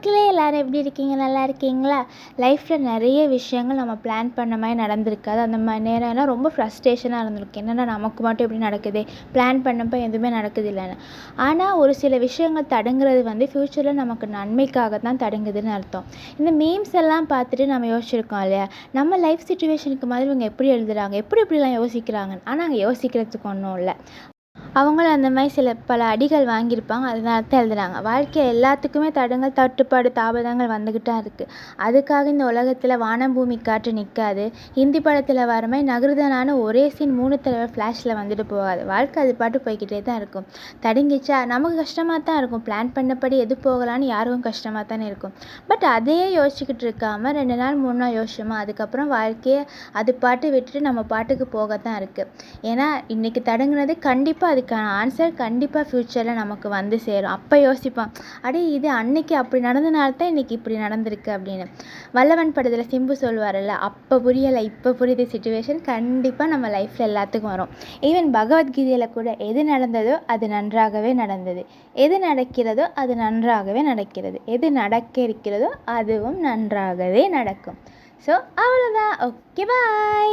மக்களே எல்லாரும் எப்படி இருக்கீங்க? நல்லா இருக்கீங்களா? லைஃப்பில் நிறைய விஷயங்கள் நம்ம பிளான் பண்ண மாதிரி நடந்திருக்காது. அந்த மாதிரி நேரம்லாம் ரொம்ப ஃப்ரஸ்ட்ரேஷனாக இருந்திருக்கு. என்னென்னா நமக்கு மட்டும் எப்படி நடக்குது, பிளான் பண்ணப்போ எதுவுமே நடக்குது இல்லைன்னு. ஆனால் ஒரு சில விஷயங்கள் தடுங்கிறது ஃப்யூச்சரில் நமக்கு நன்மைக்காக தான் தடுங்குதுன்னு அர்த்தம். இந்த மீம்ஸ் எல்லாம் பார்த்துட்டு நம்ம யோசிச்சிருக்கோம் இல்லையா, நம்ம லைஃப் சுச்சுவேஷனுக்கு மாதிரி இவங்க எப்படி எழுதுகிறாங்க, எப்படிலாம் யோசிக்கிறாங்க. ஆனால் அங்கே யோசிக்கிறதுக்கு ஒன்றும் இல்லை. அவங்களும் அந்த மாதிரி பல அடிகள் வாங்கியிருப்பாங்க. அதனால தான் எழுதுகிறாங்க. வாழ்க்கையில் எல்லாத்துக்குமே தடங்கள், தட்டுப்பாடு, தாமதங்கள் வந்துக்கிட்டு தான் இருக்குது. அதுக்காக இந்த உலகத்தில் வானம் பூமி காற்று நிற்காது. ஹிந்தி படத்தில் வர மாதிரி நகருதனான ஒரே சீன் 3 தடவை ஃப்ளாஷில் வந்துட்டு போகாது. வாழ்க்கை அது பாட்டு போய்கிட்டே தான் இருக்கும். தடுங்கிச்சா நமக்கு கஷ்டமாக தான் இருக்கும். பிளான் பண்ணபடி எது போகலான்னு யாருக்கும் கஷ்டமாக தானே இருக்கும். பட் அதையே யோசிச்சுக்கிட்டு இருக்காமல் 2 நாள் 3 நாள் யோசிச்சோமா, அதுக்கப்புறம் வாழ்க்கையை அது பாட்டு விட்டுட்டு நம்ம பாட்டுக்கு போக தான் இருக்குது. ஏன்னா இன்றைக்கி தடுங்கினது கண்டிப்பாக அதுக்கான ஆன்சர் கண்டிப்பாக ஃப்யூச்சரில் நமக்கு வந்து சேரும். அப்போ யோசிப்பான், அடே இது அன்னைக்கு அப்படி நடந்தனால தான் இன்றைக்கி இப்படி நடந்திருக்கு அப்படின்னு. வல்லவன் படத்தில் சிம்பு சொல்வார்ல, அப்போ புரியலை இப்போ புரியுது சிச்சுவேஷன் கண்டிப்பாக நம்ம லைஃப்பில் எல்லாத்துக்கும் வரும். ஈவன் பகவத்கீதையில் கூட எது நடந்ததோ அது நன்றாகவே நடந்தது, எது நடக்கிறதோ அது நன்றாகவே நடக்கிறது, எது நடக்க இருக்கிறதோ அதுவும் நன்றாகவே நடக்கும். ஸோ அவ்வளோதான். ஓகே, பாய்.